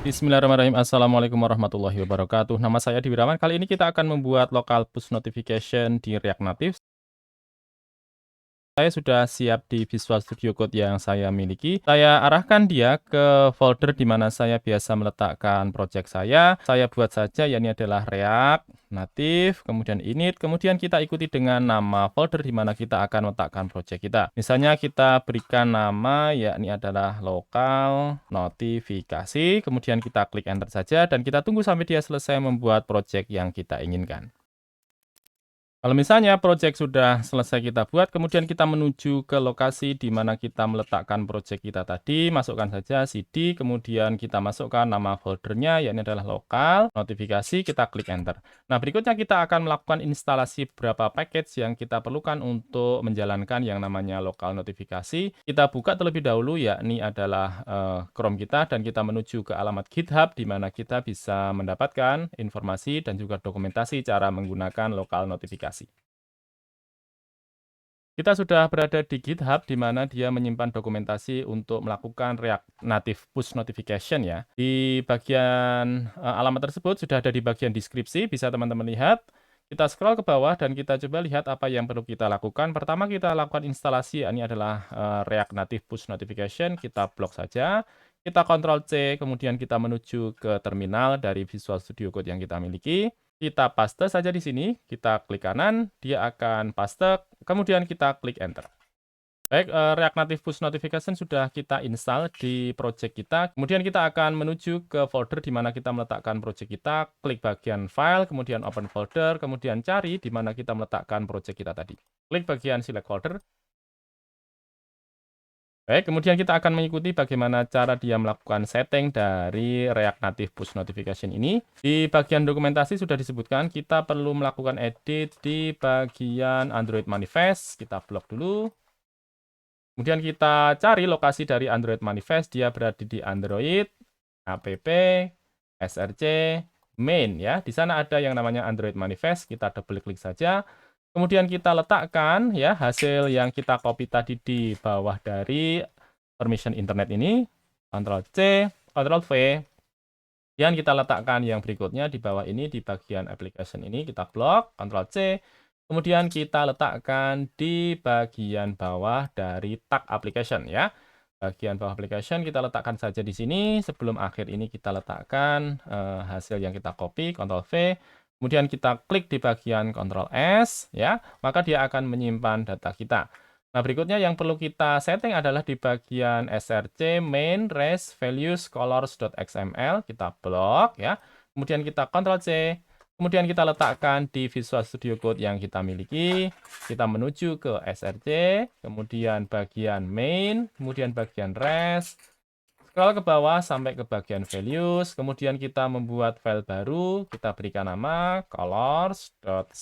Bismillahirrahmanirrahim. Assalamualaikum warahmatullahi wabarakatuh. Nama saya Di Wirawan. Kali ini kita akan membuat local push notification di React Native. Saya sudah siap di Visual Studio Code yang saya miliki. Saya arahkan dia ke folder di mana saya biasa meletakkan project saya. Saya buat saja, yakni adalah React Native, kemudian init, kemudian kita ikuti dengan nama folder di mana kita akan meletakkan project kita. Misalnya kita berikan nama, yakni adalah local notifikasi, kemudian kita klik enter saja, dan kita tunggu sampai dia selesai membuat project yang kita inginkan. Kalau misalnya project sudah selesai kita buat, kemudian kita menuju ke lokasi di mana kita meletakkan project kita tadi, masukkan saja cd, kemudian kita masukkan nama foldernya, yakni adalah lokal, notifikasi, kita klik enter. Nah, berikutnya kita akan melakukan instalasi beberapa package yang kita perlukan untuk menjalankan yang namanya lokal notifikasi. Kita buka terlebih dahulu, yakni adalah Chrome kita, dan kita menuju ke alamat GitHub, di mana kita bisa mendapatkan informasi dan juga dokumentasi cara menggunakan lokal notifikasi. Kita sudah berada di GitHub, di mana dia menyimpan dokumentasi untuk melakukan React Native Push Notification ya. Di bagian alamat tersebut sudah ada di bagian deskripsi, bisa teman-teman lihat. Kita scroll ke bawah dan kita coba lihat apa yang perlu kita lakukan. Pertama kita lakukan instalasi, ini adalah React Native Push Notification, kita blok saja. Kita Ctrl C, kemudian kita menuju ke terminal dari Visual Studio Code yang kita miliki. Kita paste saja di sini, kita klik kanan, dia akan paste, kemudian kita klik enter. Baik, React Native Push Notification sudah kita install di project kita. Kemudian kita akan menuju ke folder di mana kita meletakkan project kita, klik bagian file, kemudian open folder, kemudian cari di mana kita meletakkan project kita tadi. Klik bagian select folder. Baik, kemudian kita akan mengikuti bagaimana cara dia melakukan setting dari React Native Push Notification ini. Di bagian dokumentasi sudah disebutkan, kita perlu melakukan edit di bagian Android Manifest. Kita blok dulu. Kemudian kita cari lokasi dari Android Manifest, dia berada di Android, app, src, main ya. Di sana ada yang namanya Android Manifest, kita double klik saja. Kemudian kita letakkan ya hasil yang kita copy tadi di bawah dari permission internet ini, Ctrl C, Ctrl V. Dan kita letakkan yang berikutnya di bawah ini di bagian application ini, kita blok, Ctrl C. Kemudian kita letakkan di bagian bawah dari tag application ya. Bagian bawah application kita letakkan saja di sini. Sebelum akhir ini kita letakkan hasil yang kita copy, Ctrl V. Kemudian kita klik di bagian Ctrl S, ya, maka dia akan menyimpan data kita. Nah, berikutnya yang perlu kita setting adalah di bagian src main res values colors.xml, kita blok, ya. Kemudian kita Ctrl C, kemudian kita letakkan di Visual Studio Code yang kita miliki. Kita menuju ke src, kemudian bagian main, kemudian bagian res. Scroll ke bawah sampai ke bagian values, kemudian kita membuat file baru, kita berikan nama colors.xml,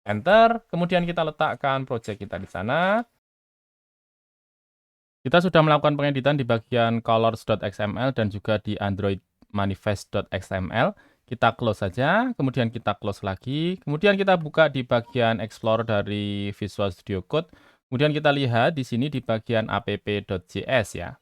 enter, kemudian kita letakkan project kita di sana. Kita sudah melakukan pengeditan di bagian colors.xml dan juga di Android manifest.xml. Kita close saja, kemudian kita close lagi, kemudian kita buka di bagian Explorer dari Visual Studio Code. Kemudian kita lihat di sini di bagian app.js ya.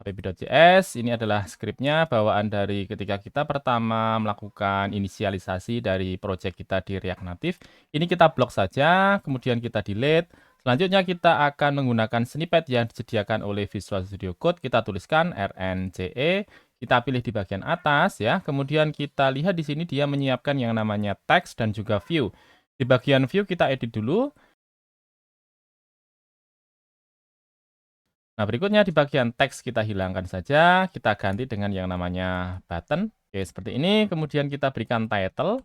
app.js ini adalah skripnya bawaan dari ketika kita pertama melakukan inisialisasi dari project kita di React Native. Ini kita blok saja, kemudian kita delete. Selanjutnya kita akan menggunakan snippet yang disediakan oleh Visual Studio Code. Kita tuliskan rnce, kita pilih di bagian atas ya. Kemudian kita lihat di sini dia menyiapkan yang namanya text dan juga view. Di bagian view kita edit dulu. Nah, berikutnya di bagian teks kita hilangkan saja, kita ganti dengan yang namanya button. Oke, seperti ini. Kemudian kita berikan title.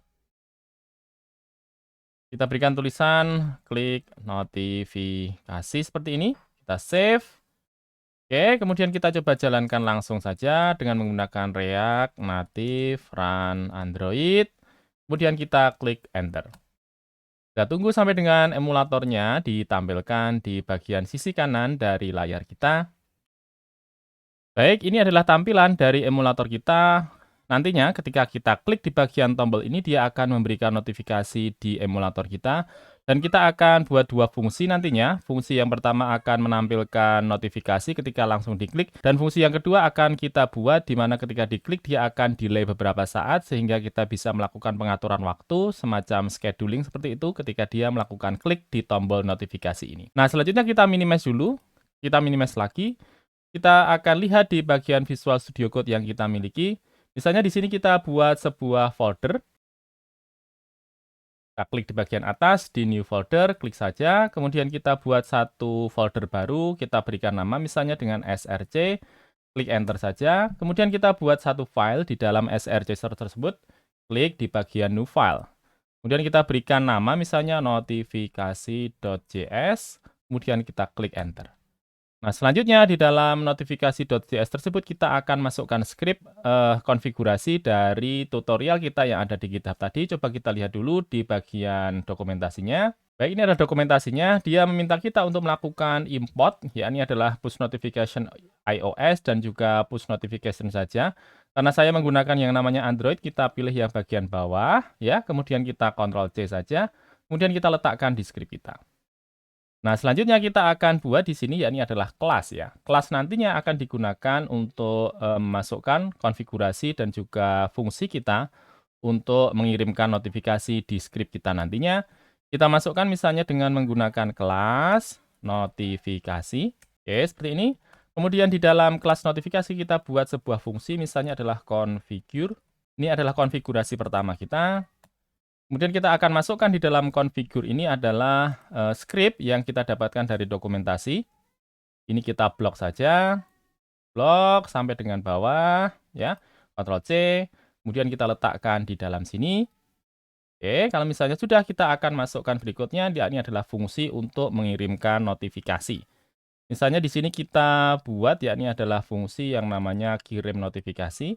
Kita berikan tulisan klik notifikasi seperti ini. Kita save. Oke, kemudian kita coba jalankan langsung saja dengan menggunakan React Native Run Android. Kemudian kita klik enter. Kita tunggu sampai dengan emulatornya ditampilkan di bagian sisi kanan dari layar kita. Baik, ini adalah tampilan dari emulator kita. Nantinya ketika kita klik di bagian tombol ini, dia akan memberikan notifikasi di emulator kita. Dan kita akan buat dua fungsi nantinya. Fungsi yang pertama akan menampilkan notifikasi ketika langsung diklik. Dan fungsi yang kedua akan kita buat di mana ketika diklik dia akan delay beberapa saat. Sehingga kita bisa melakukan pengaturan waktu semacam scheduling seperti itu ketika dia melakukan klik di tombol notifikasi ini. Nah selanjutnya kita minimize dulu. Kita minimize lagi. Kita akan lihat di bagian Visual Studio Code yang kita miliki. Misalnya di sini kita buat sebuah folder. Kita klik di bagian atas, di New Folder, klik saja. Kemudian kita buat satu folder baru, kita berikan nama misalnya dengan src, klik Enter saja. Kemudian kita buat satu file di dalam src tersebut, klik di bagian New File. Kemudian kita berikan nama misalnya notifikasi.js, kemudian kita klik Enter. Nah, selanjutnya di dalam notifikasi.js tersebut kita akan masukkan script konfigurasi dari tutorial kita yang ada di GitHub tadi. Coba kita lihat dulu di bagian dokumentasinya. Baik, ini adalah dokumentasinya. Dia meminta kita untuk melakukan import, yakni adalah push notification iOS dan juga push notification saja. Karena saya menggunakan yang namanya Android, kita pilih yang bagian bawah, ya. Kemudian kita Ctrl+C saja. Kemudian kita letakkan di script kita. Nah, selanjutnya kita akan buat di sini yakni adalah kelas ya. Kelas nantinya akan digunakan untuk memasukkan konfigurasi dan juga fungsi kita untuk mengirimkan notifikasi di script kita nantinya. Kita masukkan misalnya dengan menggunakan kelas notifikasi. Oke, seperti ini. Kemudian di dalam kelas notifikasi kita buat sebuah fungsi misalnya adalah configure. Ini adalah konfigurasi pertama kita. Kemudian kita akan masukkan di dalam configure ini adalah script yang kita dapatkan dari dokumentasi. Ini kita blok saja. Blok sampai dengan bawah. Ya, Ctrl+C. Kemudian kita letakkan di dalam sini. Oke, kalau misalnya sudah, kita akan masukkan berikutnya. Ini adalah fungsi untuk mengirimkan notifikasi. Misalnya di sini kita buat, yakni adalah fungsi yang namanya kirim notifikasi.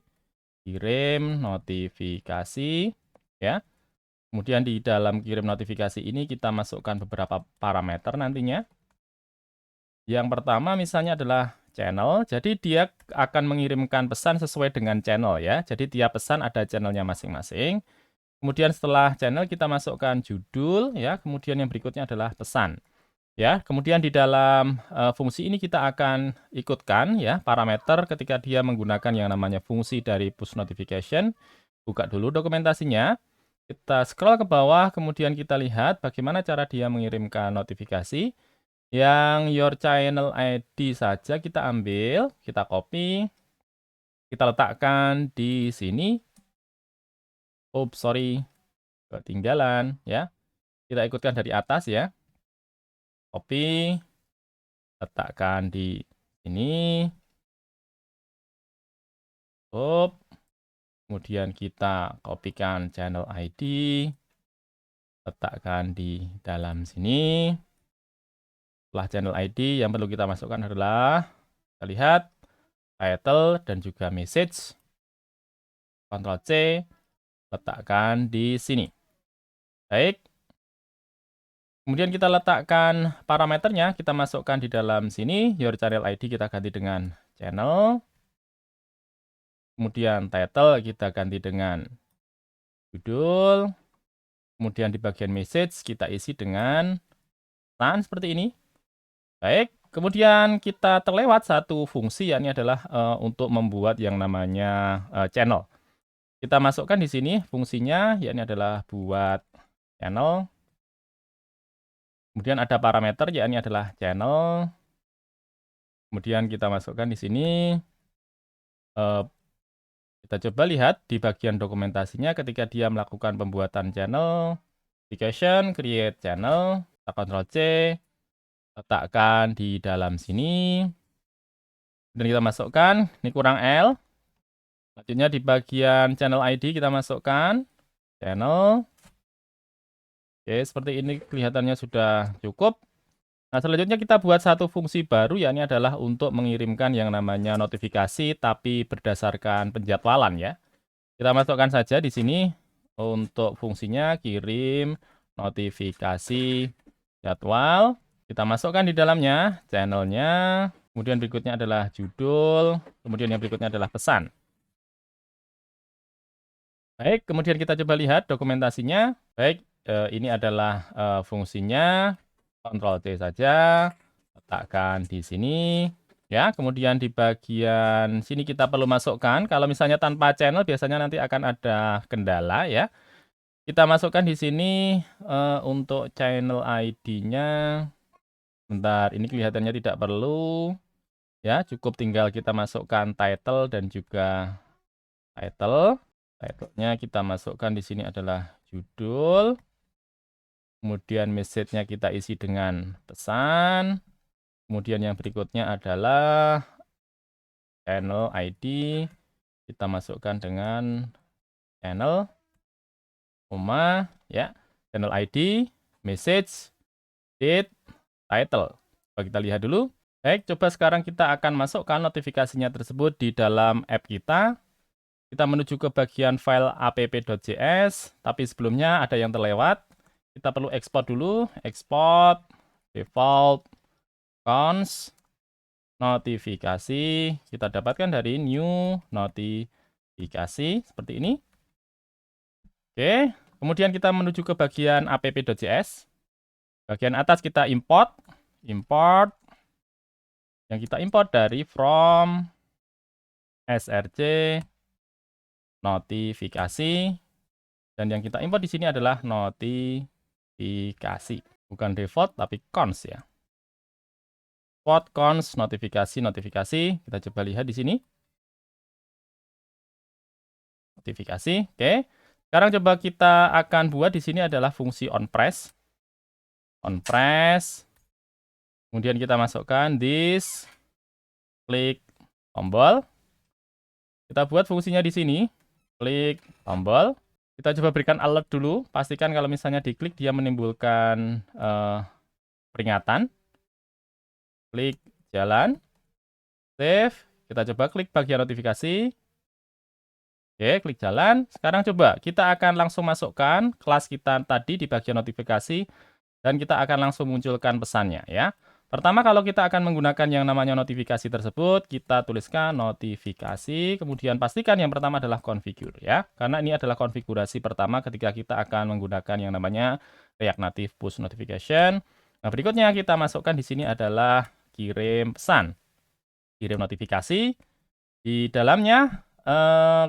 Kirim notifikasi. Ya. Kemudian di dalam kirim notifikasi ini kita masukkan beberapa parameter nantinya. Yang pertama misalnya adalah channel. Jadi dia akan mengirimkan pesan sesuai dengan channel ya. Jadi tiap pesan ada channelnya masing-masing. Kemudian setelah channel kita masukkan judul ya. Kemudian yang berikutnya adalah pesan. Ya, kemudian di dalam fungsi ini kita akan ikutkan ya parameter ketika dia menggunakan yang namanya fungsi dari push notification. Buka dulu dokumentasinya. Kita scroll ke bawah, kemudian kita lihat bagaimana cara dia mengirimkan notifikasi. Yang your channel ID saja kita ambil, kita copy, kita letakkan di sini. Oops, sorry, ketinggalan ya. Kita ikutkan dari atas ya. Copy, letakkan di sini. Oops. Kemudian kita kopikan channel ID, letakkan di dalam sini. Setelah channel ID, yang perlu kita masukkan adalah, kita lihat, title dan juga message. Ctrl+C, letakkan di sini. Baik. Kemudian kita letakkan parameternya, kita masukkan di dalam sini. Your channel ID kita ganti dengan channel. Kemudian title kita ganti dengan judul. Kemudian di bagian message kita isi dengan pesan seperti ini. Baik, kemudian kita terlewat satu fungsi yakni adalah untuk membuat yang namanya channel. Kita masukkan di sini fungsinya yakni adalah buat channel. Kemudian ada parameter yakni adalah channel. Kemudian kita masukkan di sini. Kita coba lihat di bagian dokumentasinya ketika dia melakukan pembuatan channel, application, create channel, kita Ctrl+C, letakkan di dalam sini. Dan kita masukkan, ini kurang L. Selanjutnya di bagian channel ID kita masukkan channel. Oke, seperti ini kelihatannya sudah cukup. Nah, selanjutnya kita buat satu fungsi baru, yakni adalah untuk mengirimkan yang namanya notifikasi, tapi berdasarkan penjadwalan ya. Kita masukkan saja di sini untuk fungsinya kirim notifikasi jadwal. Kita masukkan di dalamnya channelnya, kemudian berikutnya adalah judul, kemudian yang berikutnya adalah pesan. Baik, kemudian kita coba lihat dokumentasinya. Baik, ini adalah fungsinya. Ctrl C saja, letakkan di sini. Ya, kemudian di bagian sini kita perlu masukkan. Kalau misalnya tanpa channel, biasanya nanti akan ada kendala ya. Kita masukkan di sini untuk channel ID-nya. Bentar, ini kelihatannya tidak perlu. Ya, cukup tinggal kita masukkan title dan juga title. Title-nya kita masukkan di sini adalah judul. Kemudian message-nya kita isi dengan pesan. Kemudian yang berikutnya adalah channel ID. Kita masukkan dengan channel, koma, ya, channel ID, message, date, title. Coba kita lihat dulu. Baik, coba sekarang kita akan masukkan notifikasinya tersebut di dalam app kita. Kita menuju ke bagian file app.js, tapi sebelumnya ada yang terlewat. Kita perlu ekspor dulu, export, default, cons, notifikasi. Kita dapatkan dari new notifikasi, seperti ini. Oke, kemudian kita menuju ke bagian app.js. Bagian atas kita import, yang kita import dari from src notifikasi, dan yang kita import di sini adalah notifikasi, bukan default tapi cons ya. Import cons notifikasi. Kita coba lihat di sini. Notifikasi, oke. Sekarang coba kita akan buat di sini adalah fungsi onPress. OnPress. Kemudian kita masukkan this, klik tombol. Kita buat fungsinya di sini. Klik tombol. Kita coba berikan alert dulu. Pastikan kalau misalnya diklik dia menimbulkan peringatan. Klik jalan. Save. Kita coba klik bagian notifikasi. Oke, klik jalan. Sekarang coba kita akan langsung masukkan kelas kita tadi di bagian notifikasi. Dan kita akan langsung munculkan pesannya ya. Pertama, kalau kita akan menggunakan yang namanya notifikasi tersebut, kita tuliskan notifikasi, kemudian pastikan yang pertama adalah configure ya. Karena ini adalah konfigurasi pertama ketika kita akan menggunakan yang namanya React Native Push Notification. Nah, berikutnya kita masukkan di sini adalah kirim pesan. Kirim notifikasi. Di dalamnya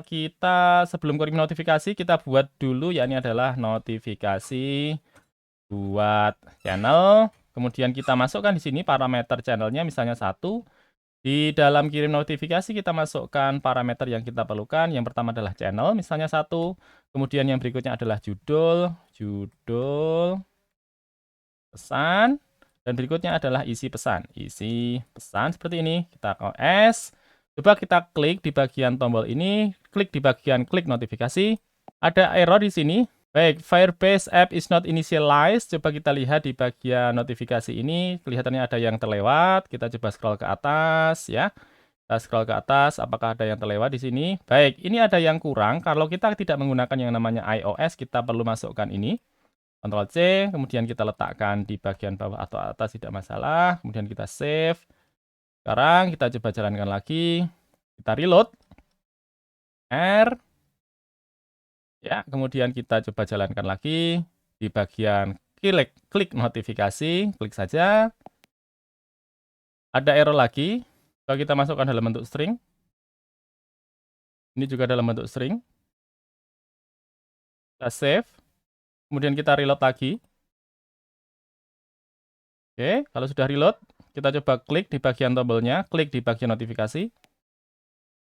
kita sebelum kirim notifikasi kita buat dulu, yakni adalah notifikasi buat channel. Kemudian kita masukkan di sini parameter channelnya misalnya 1. Di dalam kirim notifikasi kita masukkan parameter yang kita perlukan. Yang pertama adalah channel, misalnya 1. Kemudian yang berikutnya adalah judul pesan. Dan berikutnya adalah isi pesan. Isi pesan seperti ini. Kita S. Coba kita klik di bagian tombol ini, klik di bagian klik notifikasi. Ada error di sini. Baik, Firebase app is not initialized. Coba kita lihat di bagian notifikasi ini, kelihatannya ada yang terlewat. Kita coba scroll ke atas ya. Kita scroll ke atas, apakah ada yang terlewat di sini? Baik, ini ada yang kurang. Kalau kita tidak menggunakan yang namanya iOS, kita perlu masukkan ini. Ctrl C, kemudian kita letakkan di bagian bawah atau atas, tidak masalah. Kemudian kita save. Sekarang kita coba jalankan lagi. Kita reload. R. Ya, kemudian kita coba jalankan lagi di bagian klik notifikasi, klik saja. Ada error lagi. Coba kita masukkan dalam bentuk string. Ini juga dalam bentuk string. Kita save. Kemudian kita reload lagi. Oke, kalau sudah reload, kita coba klik di bagian tombolnya, klik di bagian notifikasi.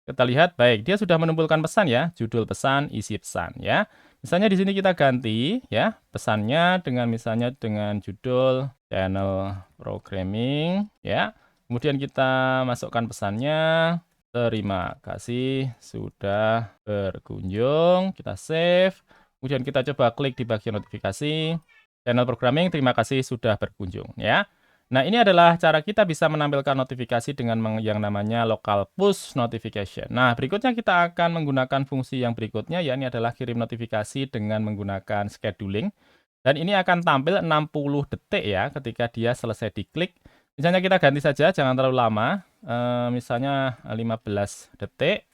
Kita lihat, baik, dia sudah menumpulkan pesan ya, judul pesan, isi pesan ya. Misalnya di sini kita ganti ya, pesannya dengan misalnya dengan judul channel programming ya. Kemudian kita masukkan pesannya, terima kasih sudah berkunjung, kita save. Kemudian kita coba klik di bagian notifikasi, channel programming, terima kasih sudah berkunjung ya. Nah, ini adalah cara kita bisa menampilkan notifikasi dengan yang namanya local push notification. Nah, berikutnya kita akan menggunakan fungsi yang berikutnya, yakni adalah kirim notifikasi dengan menggunakan scheduling. Dan ini akan tampil 60 detik ya ketika dia selesai diklik. Misalnya kita ganti saja, jangan terlalu lama. Misalnya 15 detik.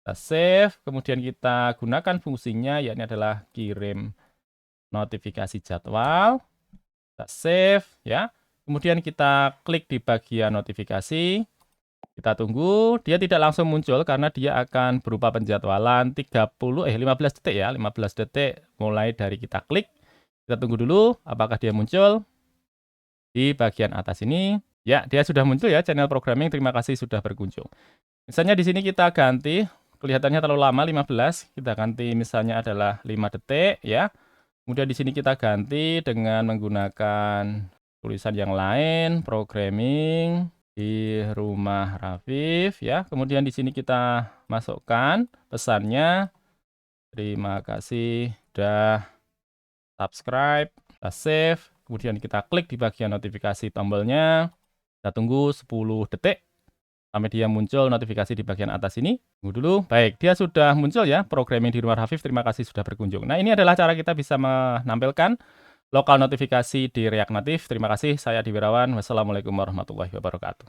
Kita save, kemudian kita gunakan fungsinya, yakni adalah kirim notifikasi jadwal. Kita save, ya. Kemudian kita klik di bagian notifikasi. Kita tunggu, dia tidak langsung muncul karena dia akan berupa penjadwalan 15 detik ya, 15 detik mulai dari kita klik. Kita tunggu dulu apakah dia muncul di bagian atas ini. Ya, dia sudah muncul ya, channel programming. Terima kasih sudah berkunjung. Misalnya di sini kita ganti, kelihatannya terlalu lama 15, kita ganti misalnya adalah 5 detik ya. Kemudian di sini kita ganti dengan menggunakan tulisan yang lain, programming di rumah Rafif ya. Kemudian di sini kita masukkan pesannya. Terima kasih sudah subscribe, kita save, kemudian kita klik di bagian notifikasi tombolnya. Kita tunggu 10 detik sampai dia muncul notifikasi di bagian atas ini. Tunggu dulu. Baik, dia sudah muncul ya, programming di rumah Hafif. Terima kasih sudah berkunjung. Nah, ini adalah cara kita bisa menampilkan lokal notifikasi di React Native. Terima kasih, saya Adi Wirawan. Wassalamualaikum warahmatullahi wabarakatuh.